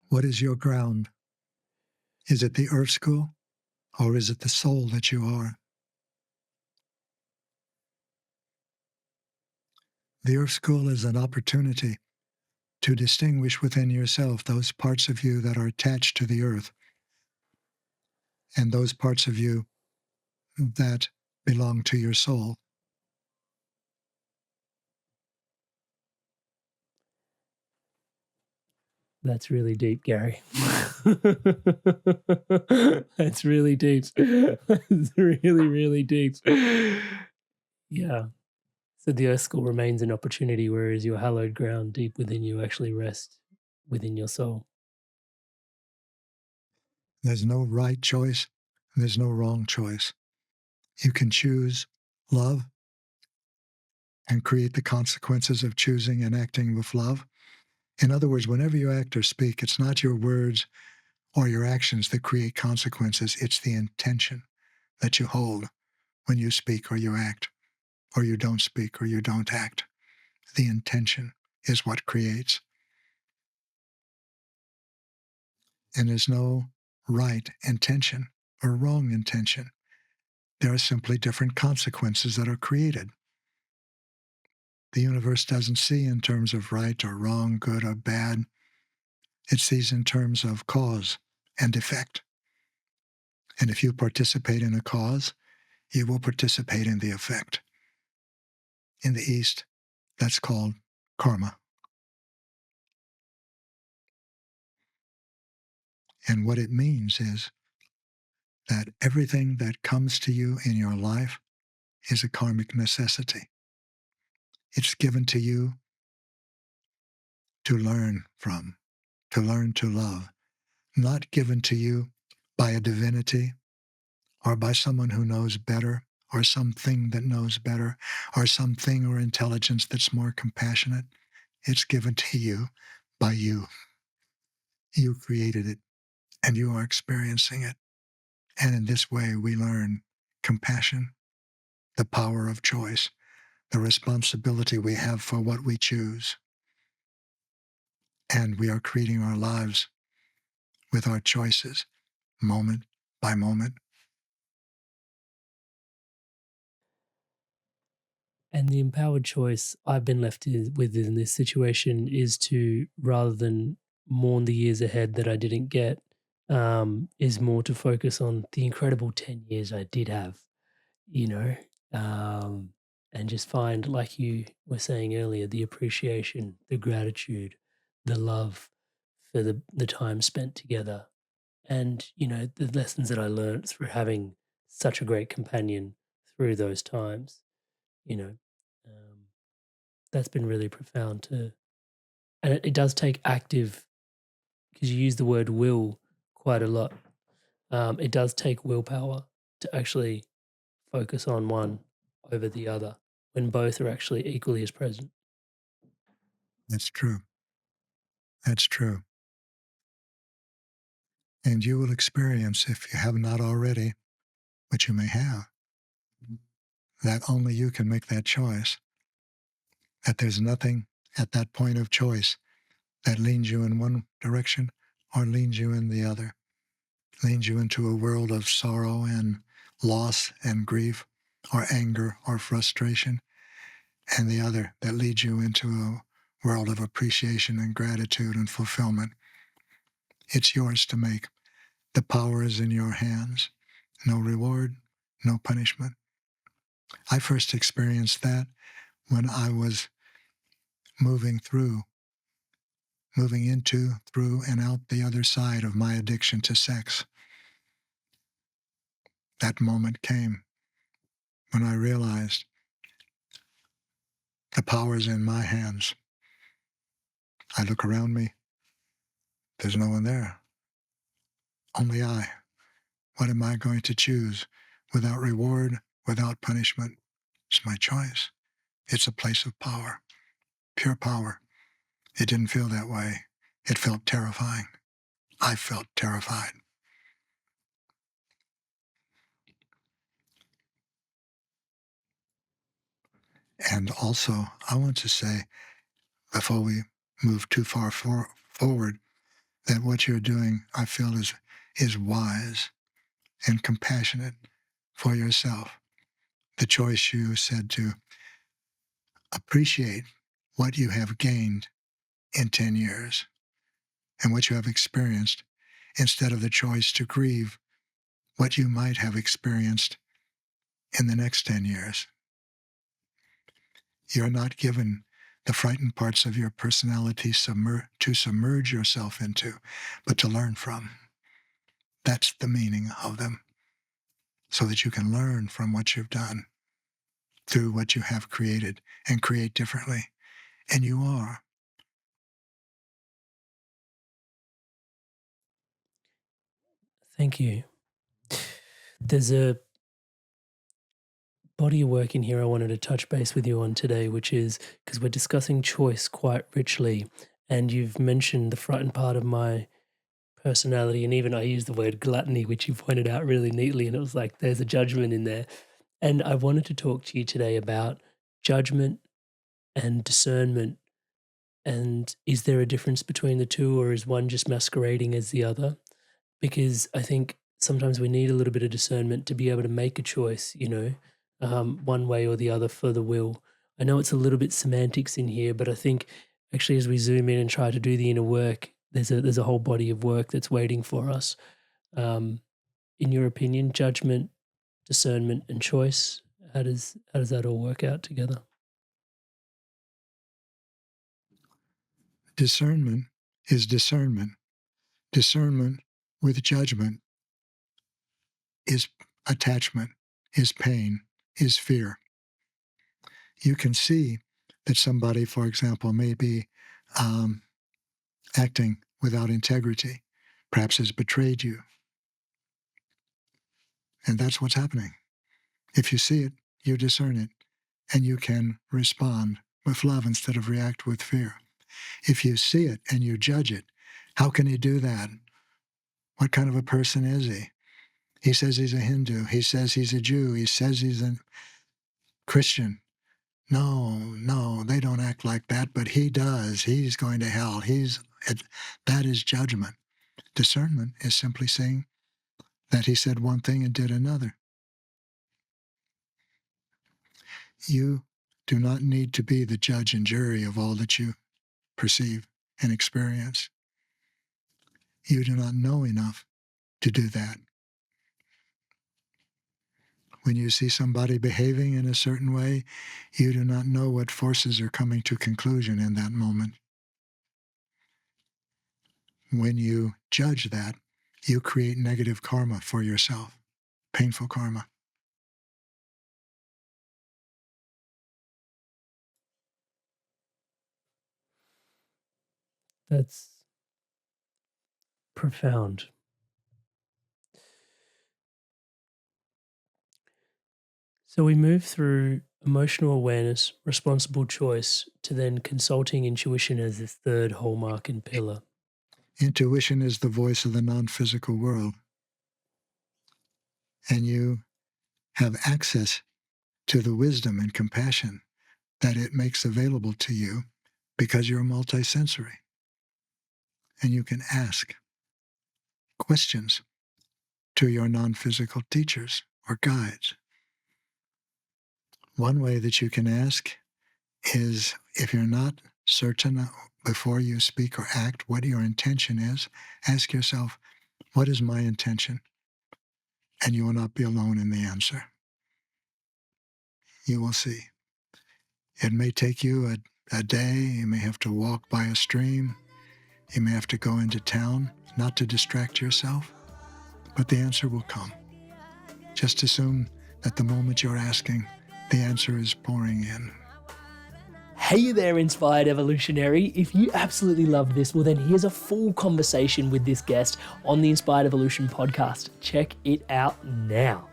What is your ground? Is it the earth school, or is it the soul that you are? The earth school is an opportunity to distinguish within yourself those parts of you that are attached to the earth and those parts of you that belong to your soul. That's really deep, Gary. That's really deep. That's really, really deep. Yeah. So the earth school remains an opportunity, whereas your hallowed ground deep within you actually rests within your soul. There's no right choice, there's no wrong choice. You can choose love and create the consequences of choosing and acting with love. In other words, whenever you act or speak, it's not your words or your actions that create consequences, it's the intention that you hold when you speak or you act, or you don't speak or you don't act. The intention is what creates. And there's no right intention or wrong intention. There are simply different consequences that are created. The universe doesn't see in terms of right or wrong, good or bad. It sees in terms of cause and effect. And if you participate in a cause, you will participate in the effect. In the East, that's called karma. And what it means is that everything that comes to you in your life is a karmic necessity. It's given to you to learn from, to learn to love, not given to you by a divinity or by someone who knows better or something that knows better or something or intelligence that's more compassionate. It's given to you by you. You created it and you are experiencing it. And in this way, we learn compassion, the power of choice, the responsibility we have for what we choose. And we are creating our lives with our choices, moment by moment. And the empowered choice I've been left with in this situation is to, rather than mourn the years ahead that I didn't get, is more to focus on the incredible 10 years I did have, you know, um, and just find, like you were saying earlier, the appreciation, the gratitude, the love for the time spent together. And, the lessons that I learned through having such a great companion through those times, you know. Um, that's been really profound too. And it does take active, because you use the word will quite a lot. It does take willpower to actually focus on one over the other when both are actually equally as present. That's true. That's true. And you will experience, if you have not already, which you may have, that only you can make that choice, that there's nothing at that point of choice that leans you in one direction or leans you in the other, leans you into a world of sorrow and loss and grief or anger or frustration, and the other that leads you into a world of appreciation and gratitude and fulfillment. It's yours to make. The power is in your hands. No reward, no punishment. I first experienced that when I was moving through, moving into, through, and out the other side of my addiction to sex. That moment came when I realized the power is in my hands. I look around me, there's no one there, only I. What am I going to choose without reward, without punishment? It's my choice. It's a place of power, pure power. It didn't feel that way. It felt terrifying. I felt terrified. And also, I want to say, before we move too far forward, that what you're doing, I feel, is wise and compassionate for yourself. The choice you said to appreciate what you have gained in 10 years and what you have experienced instead of the choice to grieve what you might have experienced in the next 10 years. You're not given the frightened parts of your personality to submerge yourself into, but to learn from. That's the meaning of them, so that you can learn from what you've done through what you have created and create differently. And you are. Thank you. There's a body of work in here I wanted to touch base with you on today, which is because we're discussing choice quite richly. And you've mentioned the frightened part of my personality. And even I used the word gluttony, which you pointed out really neatly. And it was like, there's a judgment in there. And I wanted to talk to you today about judgment and discernment. And is there a difference between the two, or is one just masquerading as the other? Because I think sometimes we need a little bit of discernment to be able to make a choice, one way or the other for the will. I know it's a little bit semantics in here, but I think actually as we zoom in and try to do the inner work, there's a whole body of work that's waiting for us. In your opinion, judgment, discernment, and choice, how does that all work out together? Discernment is discernment. Discernment with judgment is attachment, is pain, is fear. You can see that somebody, for example, may be acting without integrity, perhaps has betrayed you. And that's what's happening. If you see it, you discern it, and you can respond with love instead of react with fear. If you see it and you judge it, how can he do that? What kind of a person is he? He says he's a Hindu. He says he's a Jew. He says he's a Christian. No, they don't act like that, but he does. He's going to hell. That is judgment. Discernment is simply saying that he said one thing and did another. You do not need to be the judge and jury of all that you perceive and experience. You do not know enough to do that. When you see somebody behaving in a certain way, you do not know what forces are coming to conclusion in that moment. When you judge that, you create negative karma for yourself, painful karma. That's profound. So we move through emotional awareness, responsible choice, to then consulting intuition as this third hallmark and pillar. Intuition is the voice of the non-physical world, and you have access to the wisdom and compassion that it makes available to you because you're multisensory. And you can ask questions to your non-physical teachers or guides. One way that you can ask is, if you're not certain before you speak or act what your intention is, ask yourself, what is my intention? And you will not be alone in the answer. You will see. It may take you a day. You may have to walk by a stream. You may have to go into town, not to distract yourself, but the answer will come. Just assume that the moment you're asking, the answer is pouring in. Hey there, Inspired Evolutionary. If you absolutely loved this, well, then here's a full conversation with this guest on the Inspired Evolution podcast. Check it out now.